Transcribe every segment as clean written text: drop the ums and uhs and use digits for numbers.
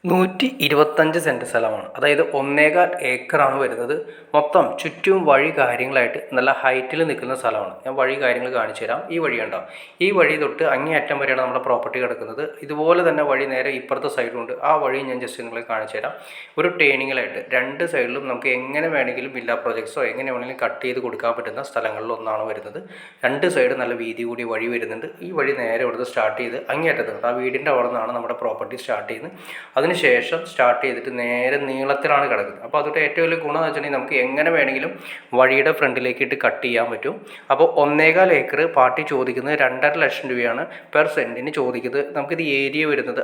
125 cent സ്ഥലമാണ്. അതായത് 1.25 ഏക്കറാണ് വരുന്നത്. മൊത്തം ചുറ്റും വഴി കാര്യങ്ങളായിട്ട് നല്ല ഹൈറ്റിൽ നിൽക്കുന്ന സ്ഥലമാണ്. ഞാൻ വഴി കാര്യങ്ങൾ കാണിച്ചു തരാം. ഈ വഴി ഉണ്ടോ, ഈ വഴി തൊട്ട് അങ്ങേയറ്റം വരെയാണ് നമ്മുടെ പ്രോപ്പർട്ടി കിടക്കുന്നത്. ഇതുപോലെ തന്നെ വഴി നേരെ ഇപ്പുറത്തെ സൈഡിലുണ്ട്. ആ വഴി ഞാൻ ജസ്റ്റ് നിങ്ങളെ കാണിച്ചു തരാം. ഒരു ടേണിങ്ങിലായിട്ട് രണ്ട് സൈഡിലും നമുക്ക് എങ്ങനെ വേണമെങ്കിലും വില്ല പ്രോജക്ട്സോ എങ്ങനെ വേണമെങ്കിലും കട്ട് ചെയ്ത് കൊടുക്കാൻ പറ്റുന്ന സ്ഥലങ്ങളിൽ ഒന്നാണ് വരുന്നത്. രണ്ട് സൈഡ് നല്ല വീതി കൂടിയ വഴി വരുന്നുണ്ട്. ഈ വഴി നേരെ ഇവിടുന്ന് സ്റ്റാർട്ട് ചെയ്ത് അങ്ങേയറ്റത്തുണ്ട്. ആ വീടിൻ്റെ അവിടെ നിന്നാണ് നമ്മുടെ പ്രോപ്പർട്ടി സ്റ്റാർട്ട് ചെയ്യുന്നത്. ശേഷം സ്റ്റാർട്ട് ചെയ്തിട്ട് നേരെ നീളത്തിലാണ് കിടക്കുന്നത്. അപ്പോൾ അതിൻ്റെ ഏറ്റവും വലിയ ഗുണം എന്ന് വെച്ചിട്ടുണ്ടെങ്കിൽ നമുക്ക് എങ്ങനെ വേണമെങ്കിലും വഴിയുടെ ഫ്രണ്ടിലേക്ക് ഇട്ട് കട്ട് ചെയ്യാൻ പറ്റും. അപ്പോൾ 1.25 ഏക്കർ പാർട്ടി ചോദിക്കുന്നത് 2.5 ലക്ഷം രൂപയാണ് പെർ സെൻറ്റിന് ചോദിക്കുന്നത്. നമുക്കിത് ഏരിയ വരുന്നത്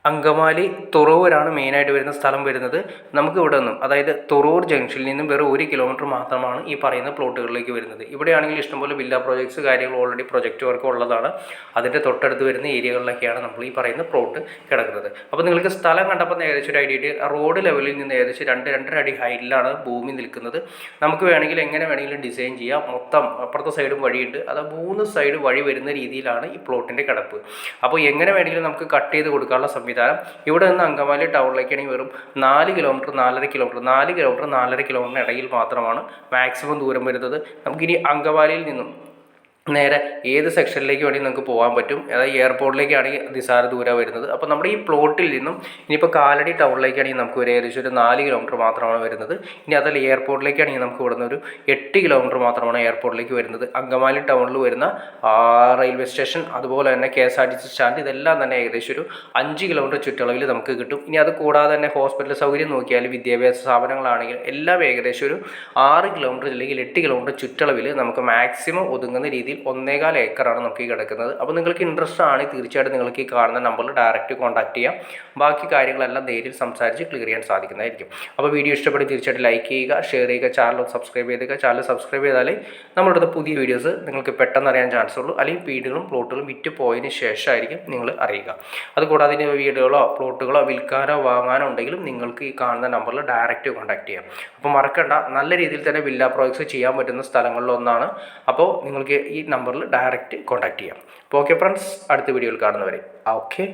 അങ്കമാലി തുറവൂരാണ് മെയിനായിട്ട് വരുന്ന സ്ഥലം വരുന്നത്. നമുക്ക് ഇവിടെ നിന്നും, അതായത് തുറവൂർ ജംഗ്ഷനിൽ നിന്നും വെറും 1 കിലോമീറ്റർ മാത്രമാണ് ഈ പറയുന്ന പ്ലോട്ടുകളിലേക്ക് വരുന്നത്. ഇവിടെയാണെങ്കിൽ ഇഷ്ടംപോലെ വില്ല പ്രോജക്ട്സ് കാര്യങ്ങൾ ഓൾറെഡി പ്രൊജക്റ്റ് വർക്ക് ഉള്ളതാണ്. അതിൻ്റെ തൊട്ടടുത്ത് വരുന്ന ഏരിയകളിലൊക്കെയാണ് നമ്മൾ ഈ പറയുന്ന പ്ലോട്ട് കിടക്കുന്നത്. അപ്പോൾ നിങ്ങൾക്ക് സ്ഥലം കണ്ടപ്പോൾ ഏകദേശം ഒരു ഐഡിയ, റോഡ് ലെവലിൽ നിന്ന് ഏകദേശം 2-2.5 അടി ഹൈറ്റിലാണ് ഭൂമി നിൽക്കുന്നത്. നമുക്ക് വേണമെങ്കിൽ എങ്ങനെ വേണമെങ്കിലും ഡിസൈൻ ചെയ്യാം. മൊത്തം അപ്പുറത്തെ സൈഡും വഴിയുണ്ട്. അത് 3 സൈഡ് വഴി വരുന്ന രീതിയിലാണ് ഈ പ്ലോട്ടിൻ്റെ കിടപ്പ്. അപ്പോൾ എങ്ങനെ വേണമെങ്കിലും നമുക്ക് കട്ട് ചെയ്ത് കൊടുക്കാനുള്ള സംവിധാനം ഇവിടെ നിന്ന് അങ്കമാലി ടൗണിലേക്കാണെങ്കിൽ വെറും 4 കിലോമീറ്റർ 4.5 കിലോമീറ്ററിന് ഇടയിൽ മാത്രമാണ് മാക്സിമം ദൂരം വരുന്നത്. നമുക്കിനി അങ്കമാലിയിൽ നിന്നും നേരെ ഏത് സെക്ഷനിലേക്ക് വേണമെങ്കിൽ നമുക്ക് പോകാൻ പറ്റും. അതായത് എയർപോർട്ടിലേക്കാണെങ്കിൽ നിസാര ദൂരം വരുന്നത്. അപ്പോൾ നമ്മുടെ ഈ പ്ലോട്ടിൽ നിന്നും ഇനിയിപ്പോൾ കാലടി ടൗണിലേക്കാണെങ്കിൽ നമുക്ക് ഒരു ഏകദേശം ഒരു 4 കിലോമീറ്റർ മാത്രമാണ് വരുന്നത്. ഇനി അതല്ല എയർപോർട്ടിലേക്കാണെങ്കിൽ നമുക്ക് ഇവിടുന്ന് ഒരു 8 കിലോമീറ്റർ മാത്രമാണ് എയർപോർട്ടിലേക്ക് വരുന്നത്. അങ്കമാലി ടൗണിൽ വരുന്ന റെയിൽവേ സ്റ്റേഷൻ, അതുപോലെ തന്നെ KSRTC സ്റ്റാൻഡ്, ഇതെല്ലാം തന്നെ ഏകദേശം ഒരു 5 കിലോമീറ്റർ ചുറ്റളവിൽ നമുക്ക് കിട്ടും. ഇനി അത് കൂടാതെ തന്നെ ഹോസ്പിറ്റൽ സൗകര്യം നോക്കിയാൽ വിദ്യാഭ്യാസ സ്ഥാപനങ്ങളാണെങ്കിൽ എല്ലാം ഏകദേശം ഒരു 6 കിലോമീറ്റർ അല്ലെങ്കിൽ 8 കിലോമീറ്റർ ചുറ്റളവിൽ നമുക്ക് മാക്സിമം ഒതുങ്ങുന്ന രീതിയിൽ 1.25 ഏക്കറാണ് നമുക്ക് ഈ കിടക്കുന്നത്. അപ്പോൾ നിങ്ങൾക്ക് ഇൻട്രസ്റ്റ് ആണെങ്കിൽ തീർച്ചയായിട്ടും നിങ്ങൾക്ക് ഈ കാണുന്ന നമ്പറിൽ ഡയറക്റ്റ് കോൺടാക്ട് ചെയ്യാം. ബാക്കി കാര്യങ്ങളെല്ലാം നേരിൽ സംസാരിച്ച് ക്ലിയർ ചെയ്യാൻ സാധിക്കുന്നതായിരിക്കും. അപ്പോൾ വീഡിയോ ഇഷ്ടപ്പെട്ട് തീർച്ചയായിട്ടും ലൈക്ക് ചെയ്യുക, ഷെയർ ചെയ്യുക, ചാനൽ സബ്സ്ക്രൈബ് ചെയ്തേക്കുക. ചാനൽ സബ്സ്ക്രൈബ് ചെയ്താലേ നമ്മളുടെ പുതിയ വീഡിയോസ് നിങ്ങൾക്ക് പെട്ടെന്ന് അറിയാൻ ചാൻസ് ഉള്ളൂ. അല്ലെങ്കിൽ വീടുകളും പ്ലോട്ടുകളും വിറ്റ് പോയതിന് ശേഷമായിരിക്കും നിങ്ങൾ അറിയുക. അതുകൂടാതെ ഇതിന് വീടുകളോ പ്ലോട്ടുകളോ വിൽക്കാനോ വാങ്ങാനോ ഉണ്ടെങ്കിലും നിങ്ങൾക്ക് ഈ കാണുന്ന നമ്പറിൽ ഡയറക്റ്റ് കോൺടാക്ട് ചെയ്യാം. അപ്പോൾ മറക്കണ്ട, നല്ല രീതിയിൽ തന്നെ വില്ല പ്രോജക്ട്സ് ചെയ്യാൻ പറ്റുന്ന സ്ഥലങ്ങളിലൊന്നാണ്. അപ്പോൾ നിങ്ങൾക്ക് ഈ നമ്പറിൽ ഡയറക്റ്റ് കോൺടാക്ട് ചെയ്യാം. അപ്പോൾ ഓക്കെ ഫ്രണ്ട്സ്, അടുത്ത വീഡിയോയിൽ കാണുന്നവരെ ഓക്കെ.